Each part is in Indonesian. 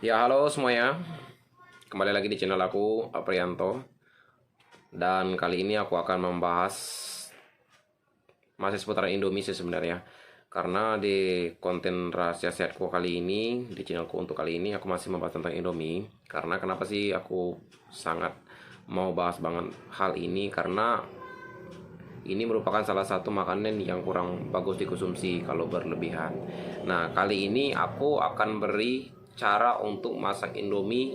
Ya, halo semuanya. Kembali lagi di channel aku, Aprianto. Dan kali ini aku akan membahas masih seputar Indomie sih sebenarnya. Karena di konten rahasia sehatku kali ini, di channelku untuk kali ini aku masih membahas tentang Indomie. Karena kenapa sih aku sangat mau bahas banget hal ini, karena ini merupakan salah satu makanan yang kurang bagus dikonsumsi kalau berlebihan. Nah, kali ini aku akan beri cara untuk masak Indomie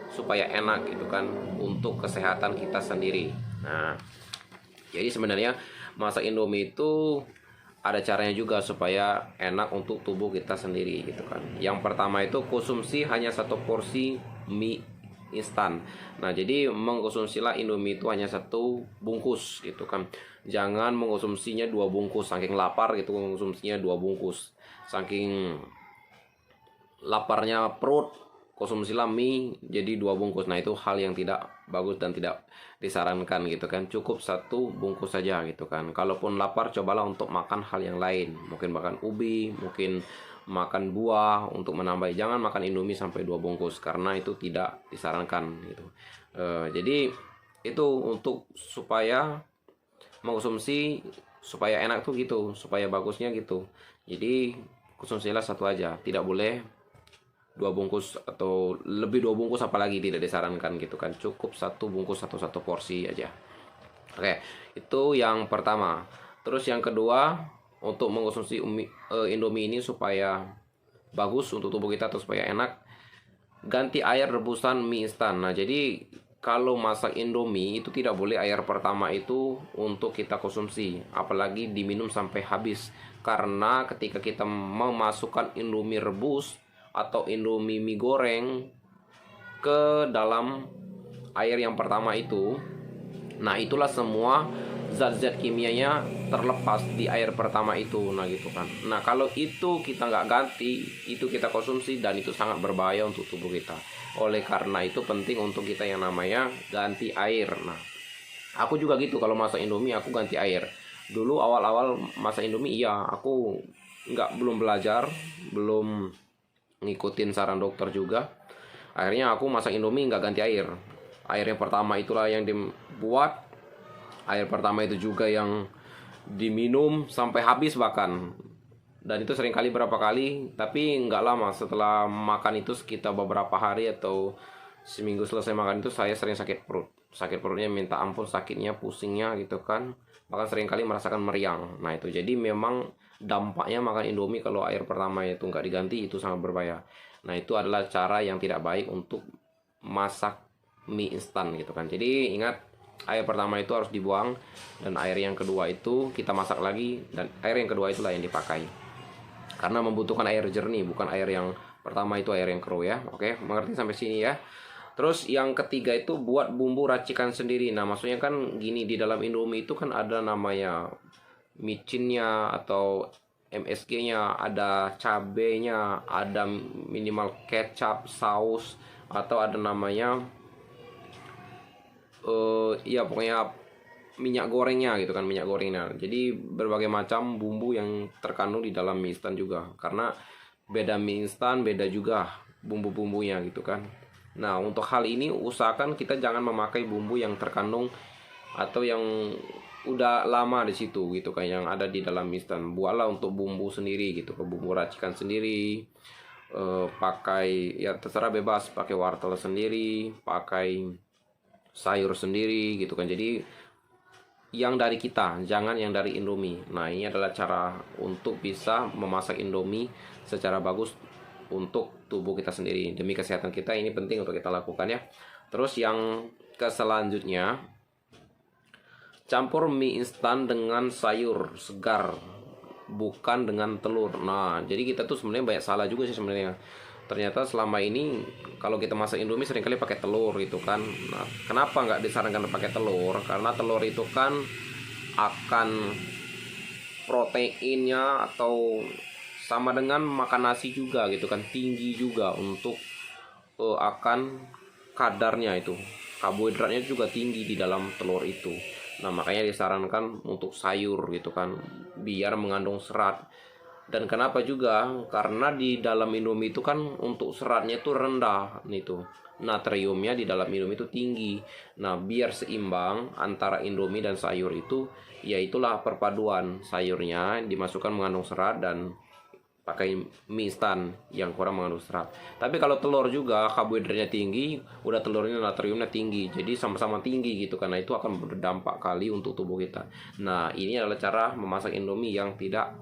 supaya enak gitu kan, untuk kesehatan kita sendiri. Nah, jadi sebenarnya masak Indomie itu ada caranya juga supaya enak untuk tubuh kita sendiri gitu kan. Yang pertama itu konsumsi hanya satu porsi mie instan. Nah, jadi mengkonsumsilah Indomie itu hanya satu bungkus gitu kan. Jangan mengkonsumsinya dua bungkus, saking lapar gitu mengkonsumsinya dua bungkus. Saking laparnya perut, konsumsilah mie jadi dua bungkus. Nah, itu hal yang tidak bagus dan tidak disarankan gitu kan. Cukup satu bungkus saja gitu kan. Kalaupun lapar, cobalah untuk makan hal yang lain. Mungkin makan ubi, mungkin makan buah untuk menambah. Jangan makan Indomie sampai dua bungkus karena itu tidak disarankan gitu. Jadi itu untuk supaya mengkonsumsi supaya enak tuh gitu, supaya bagusnya gitu. Jadi konsumsilah satu aja, tidak boleh dua bungkus atau lebih dua bungkus, apalagi tidak disarankan gitu kan. Cukup satu bungkus atau satu porsi aja. Oke, itu yang pertama. Terus yang kedua, untuk mengkonsumsi Indomie ini supaya bagus untuk tubuh kita atau supaya enak, ganti air rebusan mie instan. Nah, jadi kalau masak Indomie itu tidak boleh air pertama itu untuk kita konsumsi, apalagi diminum sampai habis. Karena ketika kita memasukkan Indomie rebus atau Indomie mie goreng ke dalam air yang pertama itu, nah itulah semua zat-zat kimianya terlepas di air pertama itu. Nah gitu kan. Nah, kalau itu kita nggak ganti, itu kita konsumsi dan itu sangat berbahaya untuk tubuh kita. Oleh karena itu penting untuk kita yang namanya ganti air. Nah, aku juga gitu, kalau masak Indomie aku ganti air. Dulu awal-awal masak Indomie, iya aku belum belajar, belum ngikutin saran dokter juga. Akhirnya aku masak Indomie nggak ganti air. Air yang pertama itulah yang dibuat, air pertama itu juga yang diminum sampai habis bahkan. Dan itu sering kali berapa kali, tapi nggak lama setelah makan itu, sekitar beberapa hari atau seminggu selesai makan itu, saya sering sakit perut. Sakit perutnya minta ampun, sakitnya, pusingnya gitu kan. Bahkan sering kali merasakan meriang. Nah itu jadi memang dampaknya makan Indomie kalau air pertama itu nggak diganti itu sangat berbahaya. Nah, itu adalah cara yang tidak baik untuk masak mie instan gitu kan. Jadi ingat, air pertama itu harus dibuang dan air yang kedua itu kita masak lagi, dan air yang kedua itulah yang dipakai. Karena membutuhkan air jernih, bukan air yang pertama itu air yang keruh ya. Oke, mengerti sampai sini ya. Terus yang ketiga itu buat bumbu racikan sendiri. Nah, maksudnya kan gini, di dalam Indomie itu kan ada namanya micinnya atau MSG-nya, ada cabenya, ada minimal kecap, saus, atau ada namanya ya pokoknya minyak gorengnya gitu kan, minyak gorengnya. Jadi berbagai macam bumbu yang terkandung di dalam mie instan juga. Karena beda mie instan, beda juga bumbu-bumbunya gitu kan. Nah, untuk hal ini usahakan kita jangan memakai bumbu yang terkandung atau yang udah lama di situ gitu kan, yang ada di dalam mie instan. Buatlah untuk bumbu sendiri gitu, ke bumbu racikan sendiri. Pakai ya terserah, bebas, pakai wortel sendiri, pakai sayur sendiri gitu kan. Jadi yang dari kita, jangan yang dari Indomie. Nah, ini adalah cara untuk bisa memasak Indomie secara bagus untuk tubuh kita sendiri. Demi kesehatan kita, ini penting untuk kita lakukan ya. Terus yang selanjutnya, campur mie instan dengan sayur segar, bukan dengan telur. Nah, jadi kita tuh sebenarnya banyak salah juga sih sebenarnya. Ternyata selama ini kalau kita masak Indomie seringkali pakai telur gitu kan. Nah, kenapa nggak disarankan pakai telur? Karena telur itu kan akan proteinnya atau sama dengan makan nasi juga gitu kan, tinggi juga untuk akan kadarnya itu. Karbohidratnya juga tinggi di dalam telur itu. Nah, makanya disarankan untuk sayur gitu kan, biar mengandung serat. Dan kenapa juga? Karena di dalam Indomie itu kan untuk seratnya itu rendah nih tuh. Natriumnya di dalam Indomie itu tinggi. Nah, biar seimbang antara Indomie dan sayur itu, ya itulah perpaduan. Sayurnya dimasukkan mengandung serat dan pakai mie instan yang kurang mengandung serat. Tapi kalau telur juga karbohidratnya tinggi, udah telurnya natriumnya tinggi, jadi sama-sama tinggi gitu, karena itu akan berdampak kali untuk tubuh kita. Nah, ini adalah cara memasak Indomie yang tidak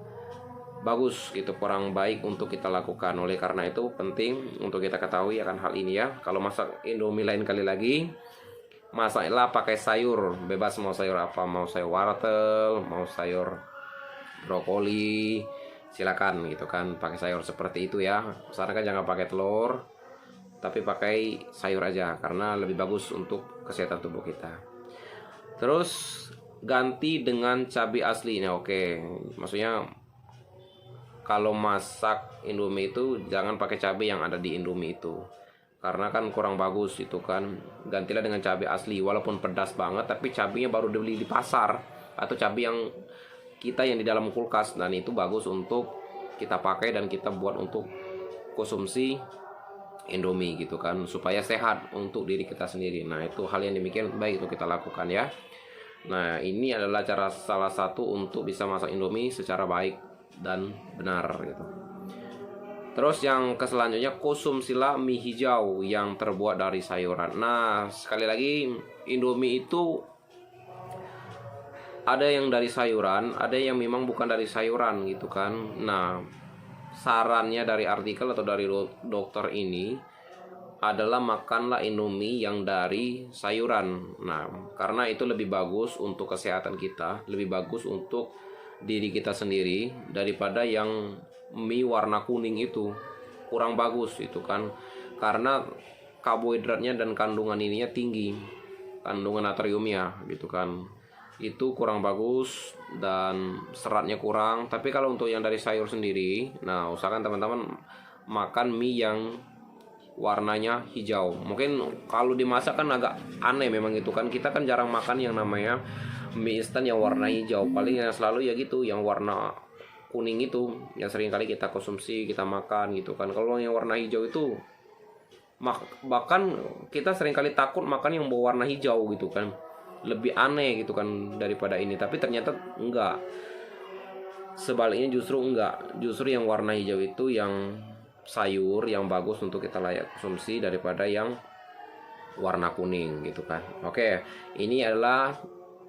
bagus gitu, kurang baik untuk kita lakukan. Oleh karena itu penting untuk kita ketahui akan hal ini ya. Kalau masak Indomie lain kali lagi, masaklah pakai sayur, bebas mau sayur apa, mau sayur wortel, mau sayur brokoli, silakan gitu kan, pakai sayur seperti itu ya. Usahakan jangan pakai telur, tapi pakai sayur aja karena lebih bagus untuk kesehatan tubuh kita. Terus ganti dengan cabai asli. Nah, oke, maksudnya kalau masak Indomie itu jangan pakai cabai yang ada di Indomie itu, karena kan kurang bagus itu kan. Gantilah dengan cabai asli, walaupun pedas banget tapi cabainya baru dibeli di pasar, atau cabai yang di dalam kulkas, dan itu bagus untuk kita pakai dan kita buat untuk konsumsi Indomie gitu kan, supaya sehat untuk diri kita sendiri. Nah, itu hal yang demikian baik untuk kita lakukan ya. Nah, ini adalah cara salah satu untuk bisa masak Indomie secara baik dan benar gitu. Terus yang selanjutnya, konsumsilah mie hijau yang terbuat dari sayuran. Nah, sekali lagi, Indomie itu ada yang dari sayuran, ada yang memang bukan dari sayuran gitu kan. Nah, sarannya dari artikel atau dari dokter ini adalah makanlah Indomie yang dari sayuran. Nah, karena itu lebih bagus untuk kesehatan kita, lebih bagus untuk diri kita sendiri daripada yang mie warna kuning itu. Kurang bagus itu kan, karena karbohidratnya dan kandungan ininya tinggi, kandungan natriumnya gitu kan, itu kurang bagus dan seratnya kurang. Tapi kalau untuk yang dari sayur sendiri, nah usahakan teman-teman makan mie yang warnanya hijau. Mungkin kalau dimasak kan agak aneh memang itu kan, kita kan jarang makan yang namanya mie instan yang warna hijau. Paling yang selalu ya gitu, yang warna kuning itu yang sering kali kita konsumsi, kita makan gitu kan. Kalau yang warna hijau itu bahkan kita sering kali takut makan yang berwarna hijau gitu kan, lebih aneh gitu kan daripada ini. Tapi ternyata enggak, sebaliknya justru enggak, justru yang warna hijau itu yang sayur yang bagus untuk kita layak konsumsi daripada yang warna kuning gitu kan. Oke, ini adalah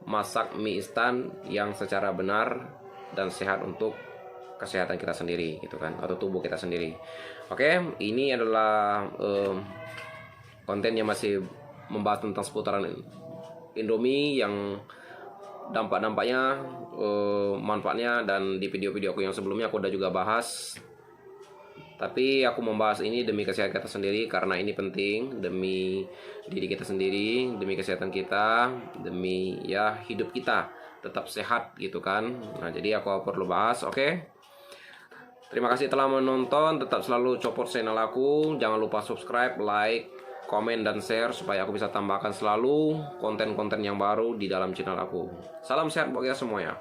masak mie instan yang secara benar dan sehat untuk kesehatan kita sendiri gitu kan, atau tubuh kita sendiri. Oke, ini adalah konten yang masih membahas tentang seputaran Indomie, yang dampak-dampaknya, manfaatnya, dan di video-video aku yang sebelumnya aku udah juga bahas. Tapi aku membahas ini demi kesehatan kita sendiri, karena ini penting demi diri kita sendiri, demi kesehatan kita, demi ya hidup kita tetap sehat gitu kan. Nah, jadi aku perlu bahas. Oke. Terima kasih telah menonton, tetap selalu support channel aku. Jangan lupa subscribe, like, komen, dan share supaya aku bisa tambahkan selalu konten-konten yang baru di dalam channel aku. Salam sehat buat kita semuanya.